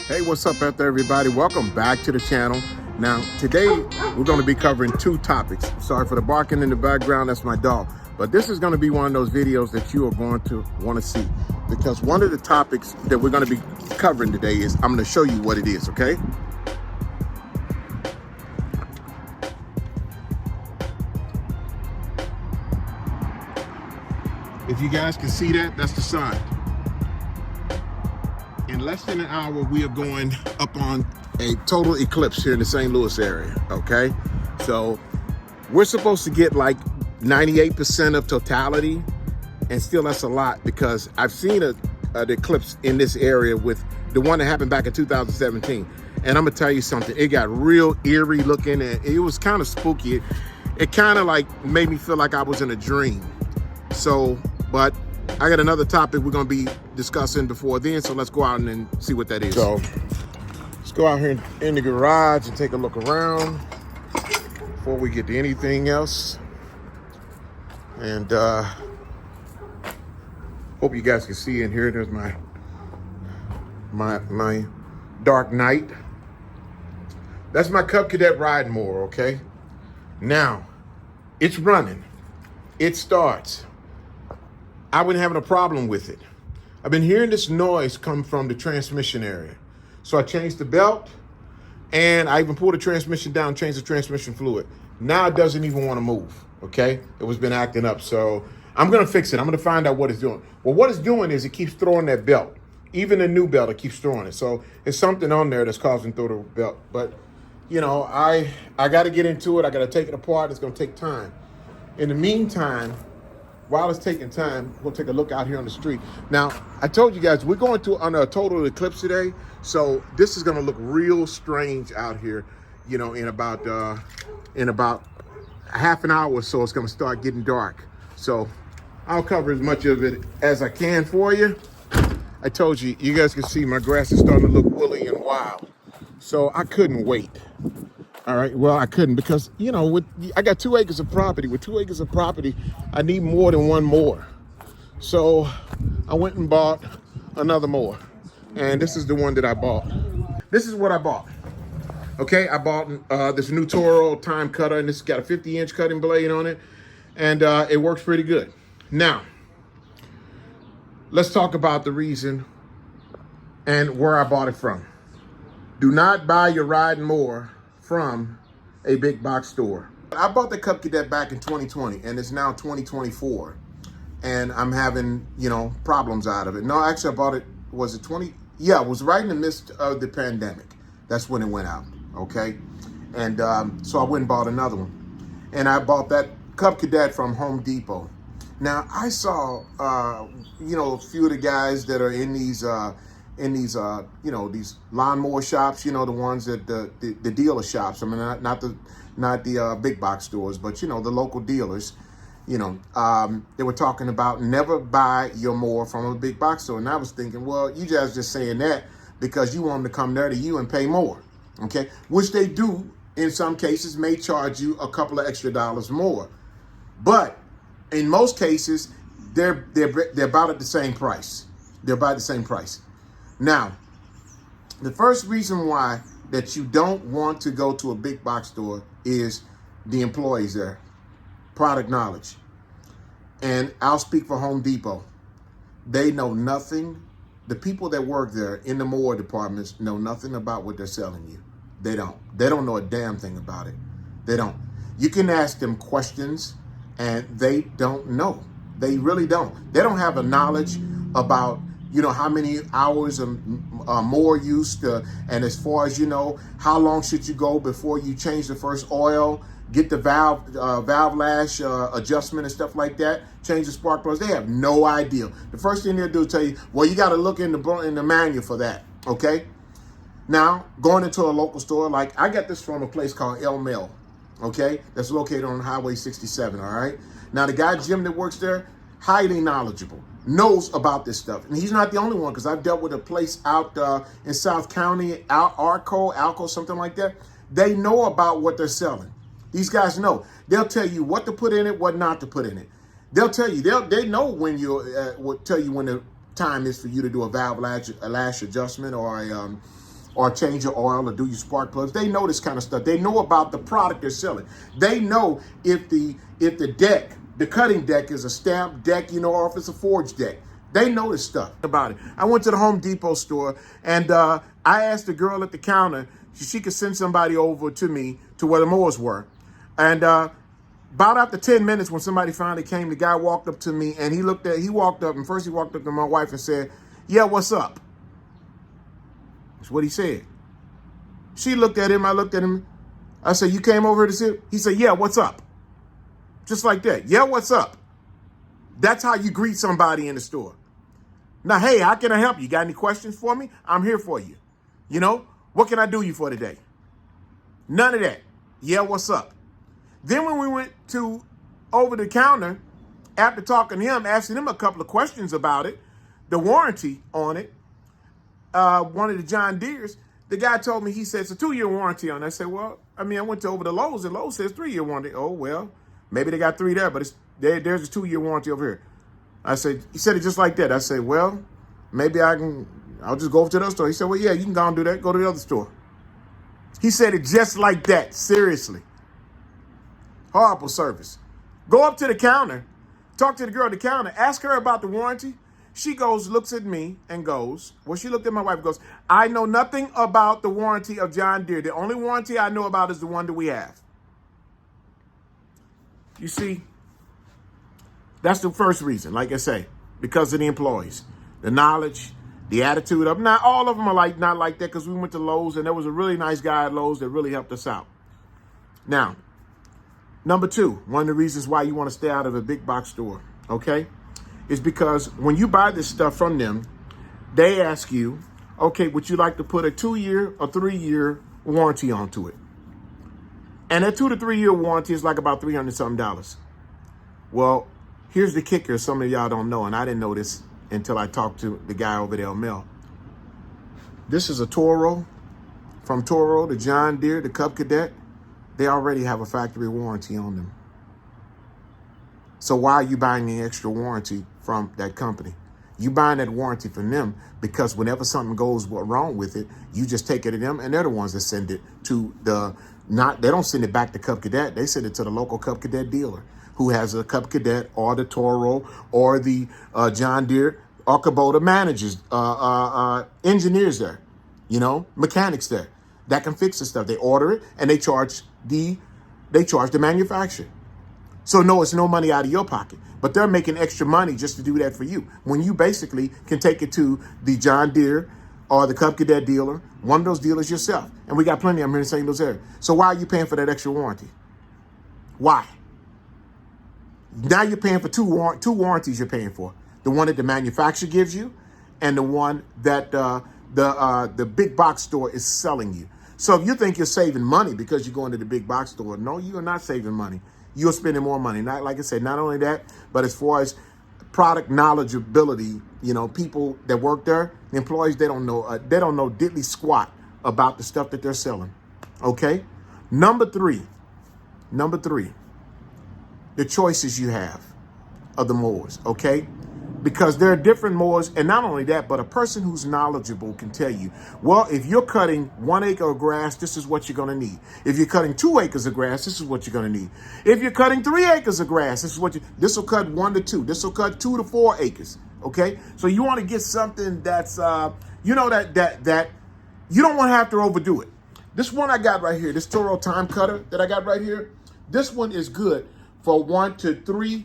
Hey, what's up out there, everybody? Welcome back to the channel. Now, today we're going to be covering two topics. Sorry for the barking in the background, that's my dog. But this is going to be one of those videos that you are going to want to see, because one of the topics that we're going to be covering today is, I'm going to show you what it is, okay? If you guys can see that, that's the sun. In less than an hour, we are going up on a total eclipse here in the St. Louis area, okay? So we're supposed to get like 98% of totality, and still that's a lot, because I've seen an eclipse in this area with the one that happened back in 2017. And I'm gonna tell you something, it got real eerie looking, and it was kind of spooky. It kind of like made me feel like I was in a dream. So, but I got another topic we're gonna be discussing before then, so let's go out and see what that is. So let's go out here in the garage and take a look around before we get to anything else. And hope you guys can see in here. There's my dark night. That's my Cub Cadet riding mower, okay? Now, it's running. It starts. I've been having a problem with it. I've been hearing this noise come from the transmission area. So I changed the belt, and I even pulled the transmission down, changed the transmission fluid. Now it doesn't even want to move, okay? It was been acting up. So I'm gonna fix it. I'm gonna find out what it's doing. Well, what it's doing is it keeps throwing that belt. Even the new belt, it keeps throwing it. So it's something on there that's causing throw the belt. But you know, I gotta get into it. I gotta take it apart. It's gonna take time. In the meantime, while it's taking time, we'll take a look out here on the street. Now, I told you guys, we're going to under a total eclipse today. So this is gonna look real strange out here, you know, in about half an hour or so, it's gonna start getting dark. So I'll cover as much of it as I can for you. I told you, you guys can see my grass is starting to look woolly and wild. So I couldn't wait. All right, well, I couldn't, because, you know, I got 2 acres of property. With 2 acres of property, I need more than one mower. So I went and bought another mower. And this is the one that I bought. This is what I bought. Okay, I bought this new Toro time cutter, and this has got a 50-inch cutting blade on it. And it works pretty good. Now, let's talk about the reason and where I bought it from. Do not buy your riding mower from a big box store. I bought the Cub Cadet back in 2020, and it's now 2024, and I'm having, you know, problems out of it. No, actually, I bought it, was it 20? Yeah, it was right in the midst of the pandemic. That's when it went out, okay? And so I went and bought another one, and I bought that Cub Cadet from Home Depot. Now, I saw, you know, a few of the guys that are in these you know, these lawnmower shops, you know, the ones that the dealer shops. I mean, not the big box stores, but, you know, the local dealers, you know, they were talking about never buy your mower from a big box store. And I was thinking, well, you guys just saying that because you want them to come there to you and pay more, okay? Which they do, in some cases, may charge you a couple of extra dollars more. But in most cases, they're about at the same price. They're about the same price. Now, the first reason why that you don't want to go to a big box store is the employees there, product knowledge. And I'll speak for Home Depot. They know nothing. The people that work there in the mower departments know nothing about what they're selling you. They don't. They don't know a damn thing about it. They don't. You can ask them questions, and they don't know. They really don't. They don't have a knowledge about, you know, how many hours of mower use, and as far as, you know, how long should you go before you change the first oil, get the valve lash adjustment and stuff like that, change the spark plugs. They have no idea. The first thing they'll do is tell you, well, you got to look in the manual for that, okay? Now, going into a local store, like I got this from a place called El Mill, okay? That's located on Highway 67, all right? Now, the guy, Jim, that works there, highly knowledgeable, knows about this stuff. And he's not the only one, because I've dealt with a place out in South County, Alco, something like that. They know about what they're selling. These guys know. They'll tell you what to put in it, what not to put in it. They'll tell you, they know when will tell you when the time is for you to do a valve lash adjustment, or or change your oil or do your spark plugs. They know this kind of stuff. They know about the product they're selling. They know if the deck, the cutting deck, is a stamped deck, or if it's a forged deck. They know this stuff about it. I went to the Home Depot store and I asked the girl at the counter if she could send somebody over to me to where the mowers were. And about after 10 minutes, when somebody finally came, the guy walked up to me and he walked up to my wife and said, "Yeah, what's up?" That's what he said. She looked at him. I looked at him. I said, "You came over here to see it?" He said, "Yeah, what's up?" Just like that. "Yeah, what's up?" That's how you greet somebody in the store. Now, hey, how can I help you? Got any questions for me? I'm here for you. What can I do you for today? None of that. "Yeah, what's up?" Then when we went over the counter, after talking to him, asking him a couple of questions about it, the warranty on it, one of the John Deere's, the guy told me, he said, it's a 2-year warranty on it. I said, well, I went over to Lowe's, and Lowe's says 3-year warranty. Oh, well, maybe they got 3 there, but there's a 2-year warranty over here. He said it just like that. I said, well, maybe I'll just go over to the other store. He said, well, yeah, you can go and do that. Go to the other store. He said it just like that. Seriously. Horrible service. Go up to the counter, talk to the girl at the counter, ask her about the warranty. She goes, looks at me and goes, well, she looked at my wife and goes, "I know nothing about the warranty of John Deere. The only warranty I know about is the one that we have." You see, that's the first reason, like I say, because of the employees, the knowledge, the attitude of them. Not all of them are not like that, because we went to Lowe's and there was a really nice guy at Lowe's that really helped us out. Now, number 2, one of the reasons why you want to stay out of a big box store, okay, is because when you buy this stuff from them, they ask you, okay, would you like to put a 2-year or 3-year warranty onto it? And that 2 to 3 year warranty is like about $300 something. Well, here's the kicker. Some of y'all don't know, and I didn't know this until I talked to the guy over there, Mel. This is a Toro. From Toro to John Deere, the Cub Cadet, they already have a factory warranty on them. So why are you buying the extra warranty from that company? You buying that warranty from them because whenever something goes wrong with it, you just take it to them, and they're the ones that send it to they don't send it back to Cub Cadet. They send it to the local Cub Cadet dealer who has a Cub Cadet or the Toro or the John Deere or Kubota managers, engineers there, mechanics there that can fix the stuff. They order it and they charge the manufacturer. So no, it's no money out of your pocket, but they're making extra money just to do that for you, when you basically can take it to the John Deere or the Cub Cadet dealer, one of those dealers yourself. And we got plenty of them here in St. Louis area. So why are you paying for that extra warranty? Why? Now you're paying for two warranties you're paying for. The one that the manufacturer gives you and the one that the big box store is selling you. So if you think you're saving money because you're going to the big box store, no, you are not saving money. You're spending more money. Not, like I said, not only that, but as far as product knowledgeability, people that work there, the employees, they don't know diddly squat about the stuff that they're selling. Okay. Number three, the choices you have of the mowers. Okay. Because there are different mowers, and not only that, but a person who's knowledgeable can tell you, well, if you're cutting 1 acre of grass, this is what you're going to need. If you're cutting 2 acres of grass, this is what you're going to need. If you're cutting 3 acres of grass, this will cut 1 to 2. This will cut 2 to 4 acres. Okay, so you want to get something that's that you don't want to have to overdo it. This one I got right here, this Toro time cutter that I got right here, this one is good for 1 to 3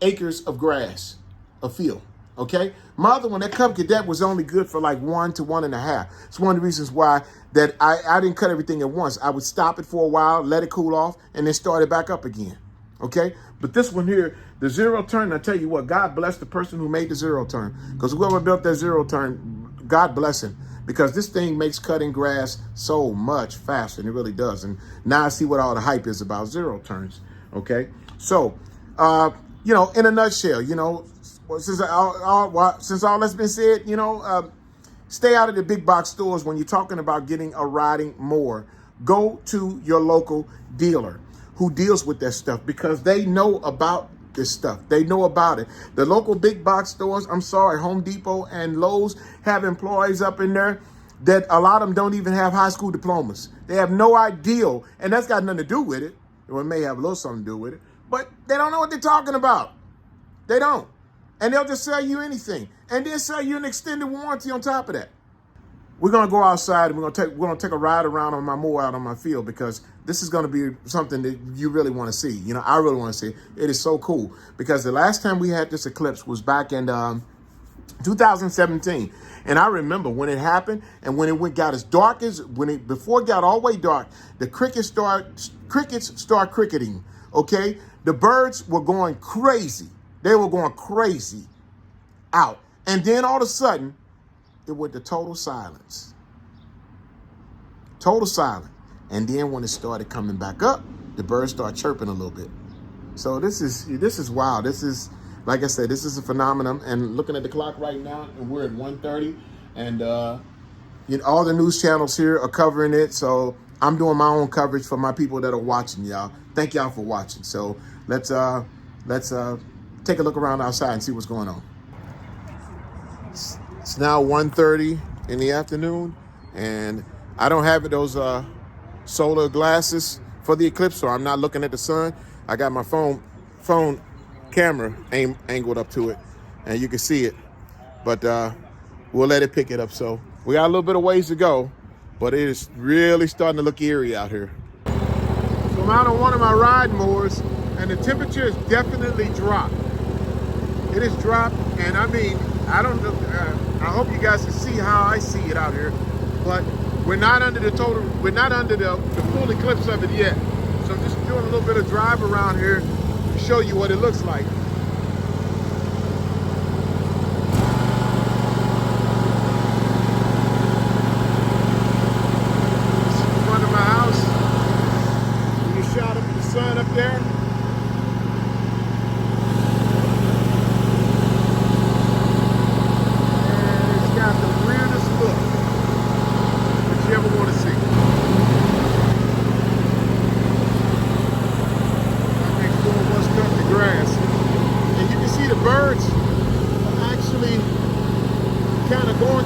acres of grass. A field, okay? My other one, that Cub Cadet, was only good for like 1 to 1.5. It's one of the reasons why that I didn't cut everything at once. I would stop it for a while, let it cool off, and then start it back up again, okay? But this one here, the zero turn, I tell you what, God bless the person who made the zero turn, because whoever built that zero turn, God bless him, because this thing makes cutting grass so much faster, and it really does. And now I see what all the hype is about zero turns, okay? So, in a nutshell, since all that's been said, stay out of the big box stores when you're talking about getting a riding mower. Go to your local dealer who deals with that stuff, because they know about this stuff. They know about it. The local big box stores, Home Depot and Lowe's, have employees up in there that a lot of them don't even have high school diplomas. They have no idea, and that's got nothing to do with it. Well, it may have a little something to do with it, but they don't know what they're talking about. They don't. And they'll just sell you anything, and then sell you an extended warranty on top of that. We're gonna go outside and we're gonna take a ride around on my mower out on my field, because this is gonna be something that you really want to see. You know, I really want to see it. It is so cool, because the last time we had this eclipse was back in 2017, and I remember when it happened and when it got as dark as before it got all the way dark, the crickets start cricketing. Okay, the birds were going crazy. They were going crazy out, and then all of a sudden, it went to total silence. Total silence. And then when it started coming back up, the birds start chirping a little bit. So this is wild. This is, like I said, this is a phenomenon. And looking at the clock right now, and we're at 1:30, and you know, all the news channels here are covering it. So I'm doing my own coverage for my people that are watching, y'all. Thank y'all for watching. So let's take a look around outside and see what's going on. It's now 1:30 in the afternoon, and I don't have those solar glasses for the eclipse, so I'm not looking at the sun. I got my phone camera angled up to it, and you can see it, but we'll let it pick it up. So we got a little bit of ways to go, but it is really starting to look eerie out here. So I'm out on one of my ride mowers, and the temperature has definitely dropped. It has dropped, and I mean, I don't know. I hope you guys can see how I see it out here, but we're not under the full eclipse of it yet. So I'm just doing a little bit of drive around here to show you what it looks like. This is the front of my house. You shot up at the sun up there.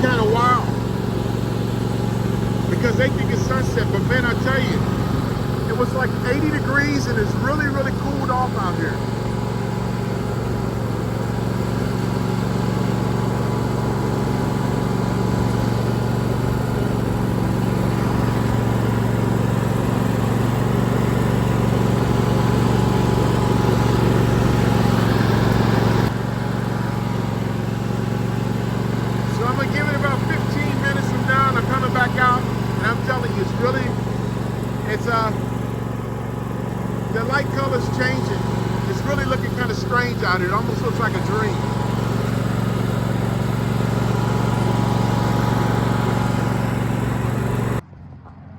Kind of wild, because they think it's sunset, but man, I tell you, it was like 80 degrees and it's really, really cooled off out here. The light color's changing. It's really looking kind of strange out here. It almost looks like a dream.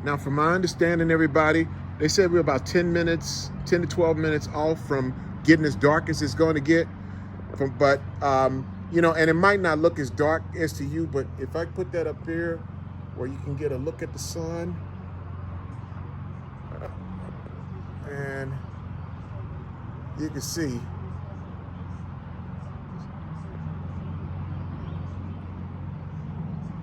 Now, from my understanding, everybody, they said we're about 10 to 12 minutes off from getting as dark as it's going to get. But, you know, and it might not look as dark as to you, but if I put that up here where you can get a look at the sun, and you can see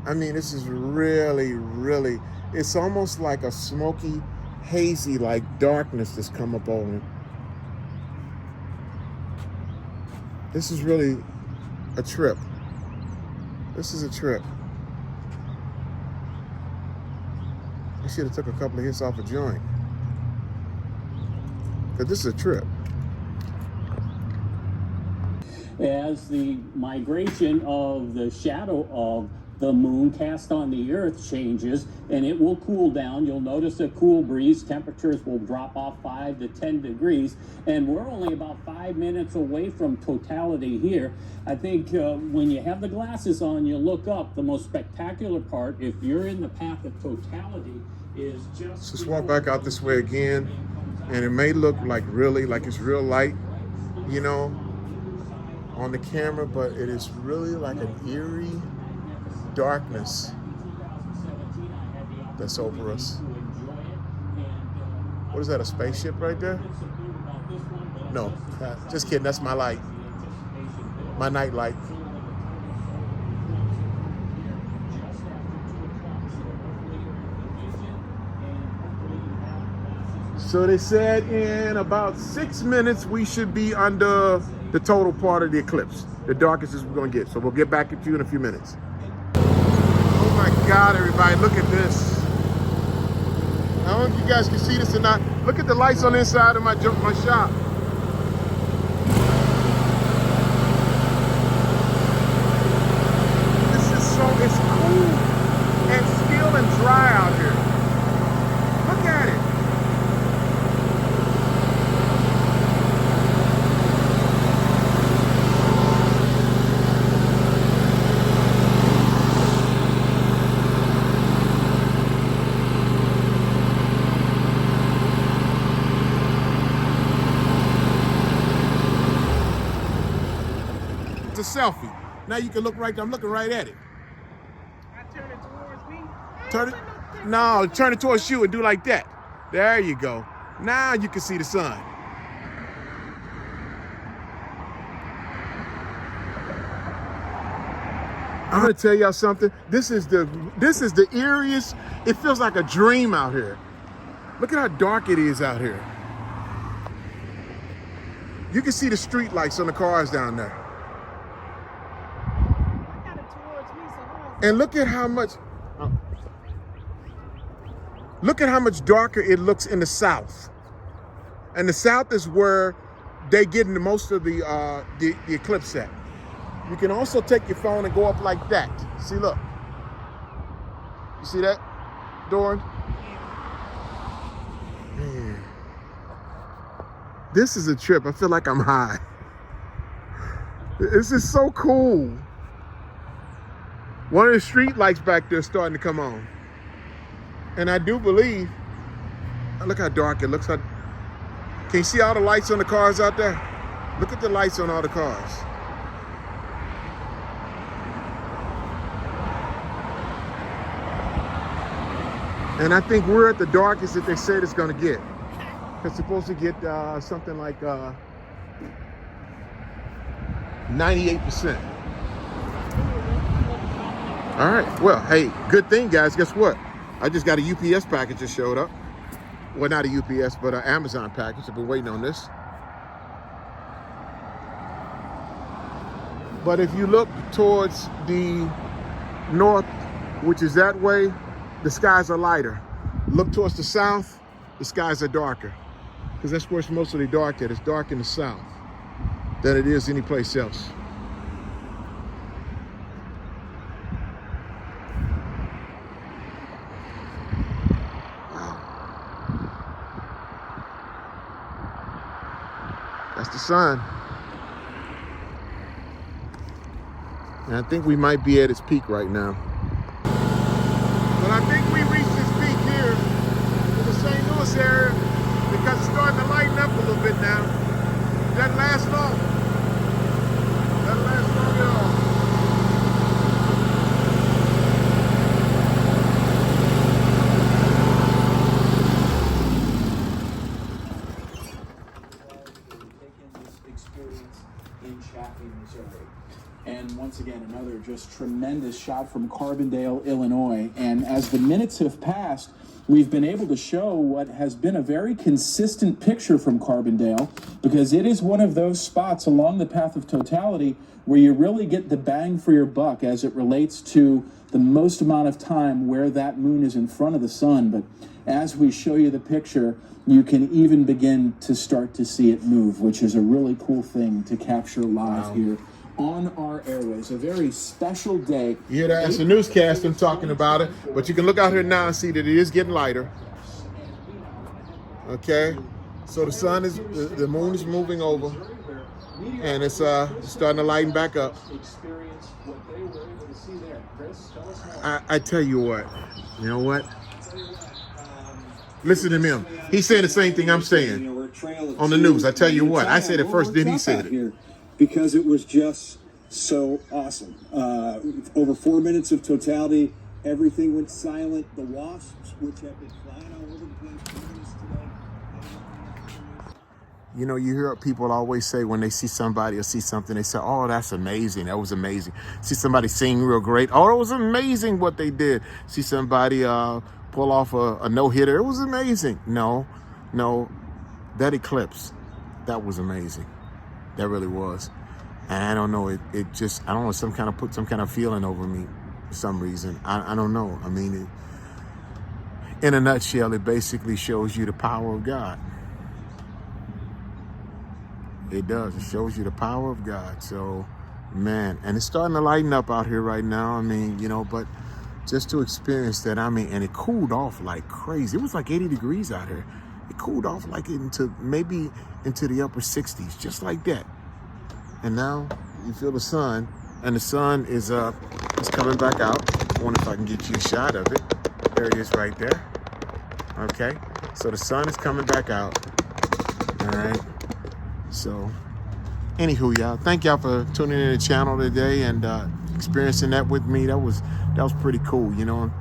I mean, this is really, really, it's almost like a smoky, hazy, like darkness that's come up on it. This is really a trip. This is a trip. I should have took a couple of hits off a joint. But this is a trip. As the migration of the shadow of the moon cast on the earth changes, and it will cool down. You'll notice a cool breeze. Temperatures will drop off 5 to 10 degrees, and we're only about 5 minutes away from totality here. I think when you have the glasses on, you look up. The most spectacular part, if you're in the path of totality, is just walk back out this way again, and it may look like really, like it's real light, you know, on the camera, but it is really like an eerie darkness that's over us. What is that, a spaceship right there? No, just kidding, that's my light, my night light. So they said in about 6 minutes, we should be under the total part of the eclipse. The darkest is we're gonna get. So we'll get back at you in a few minutes. Oh my God, everybody, look at this. I don't know if you guys can see this or not. Look at the lights on the inside of my shop. It's cool and still and dry out here. Look at it. It's a selfie. Now you can look right there. I'm looking right at it. Turn it towards me. Turn it. No, turn it towards you and do like that. There you go. Now you can see the sun. I'm gonna tell y'all something. This is the eeriest. It feels like a dream out here. Look at how dark it is out here. You can see the street lights on the cars down there. I got it towards me, so hold on. And look at how much darker it looks in the south. And the south is where they get into most of the eclipse at. You can also take your phone and go up like that. See, look. You see that, Doran? Man. This is a trip. I feel like I'm high. This is so cool. One of the street lights back there is starting to come on. And I do believe, look how dark it looks. Can you see all the lights on the cars out there? Look at the lights on all the cars. And I think we're at the darkest that they said it's gonna get. It's supposed to get something like 98%. All right, well, hey, good thing, guys. Guess what? I just got a UPS package that showed up. Well, not a UPS, but an Amazon package. I've been waiting on this. But if you look towards the north, which is that way, the skies are lighter. Look towards the south, the skies are darker. Because that's where it's mostly dark at. It's dark in the south than it is any place else. That's the sun. And I think we might be at its peak right now. But I think we reached its peak here in the St. Louis area because it's starting to lighten up a little bit now. That lasts long. That lasts long at all. In Chaffee, Missouri. And once again, another just tremendous shot from Carbondale, Illinois. And as the minutes have passed, we've been able to show what has been a very consistent picture from Carbondale, because it is one of those spots along the path of totality where you really get the bang for your buck as it relates to the most amount of time where that moon is in front of the sun. But as we show you the picture, you can even begin to start to see it move, which is a really cool thing to capture live here on our airways. A very special day. You hear that? It's a newscast. I'm talking about it. But you can look out here now and see that it is getting lighter. Okay? So the sun is, the moon is moving over. And it's starting to lighten back up. I tell you what. You know what? Listen to him. He's saying the same thing I'm saying on the news. I tell you what. I said it first, then he said it. Because it was just so awesome. Over 4 minutes of totality, everything went silent. The wasps, which have been flying all over the place today. You know, you hear people always say when they see somebody or see something, they say, oh, that's amazing. That was amazing. See somebody sing real great. Oh, it was amazing what they did. See somebody pull off a no-hitter. It was amazing. No, No, that Eclipse, that was amazing. That really was. And I don't know, it just, I don't know, put some kind of feeling over me for some reason. I don't know. I mean, in a nutshell, it basically shows you the power of God. It does. It shows you the power of God. So, man, and it's starting to lighten up out here right now. I mean, you know, but just to experience that, I mean, and it cooled off like crazy. It was like 80 degrees out here. It cooled off like maybe into the upper 60s, just like that. And now you feel the sun, and the sun is it's coming back out. I wonder if I can get you a shot of it. There it is right there. Okay, so the sun is coming back out. All right. So, anywho, y'all, thank y'all for tuning in to the channel today and experiencing that with me. That was pretty cool, you know.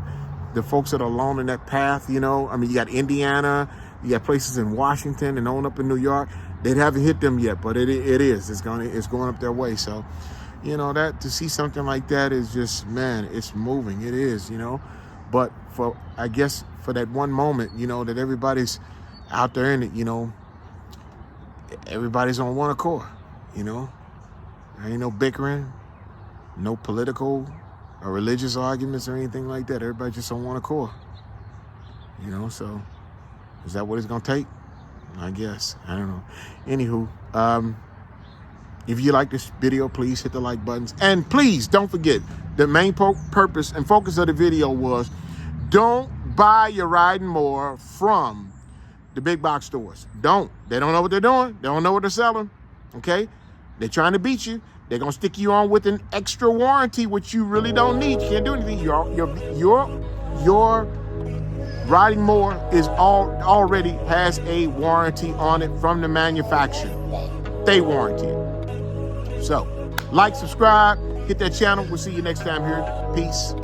The folks that are along in that path, you know, I mean, you got Indiana, you got places in Washington and on up in New York. They haven't hit them yet, but it's going up their way. So, you know, that to see something like that is just, man, it's moving. It is, you know. But I guess for that one moment, you know, that everybody's out there in it, you know, everybody's on one accord, you know. There ain't no bickering, no political or religious arguments or anything like that. Everybody just on one accord, you know. So is that what it's gonna take? I guess. I don't know. Anywho, if you like this video, please hit the like buttons, and please don't forget the main purpose and focus of the video was don't buy your riding mower from the big box stores. They don't know what they're doing. They don't know what they're selling. Okay, they're trying to beat you. They're gonna stick you on with an extra warranty, which you really don't need. You can't do anything. Your riding mower already has a warranty on it from the manufacturer. They warranty it. So, like, subscribe, hit that channel. We'll see you next time here. Peace.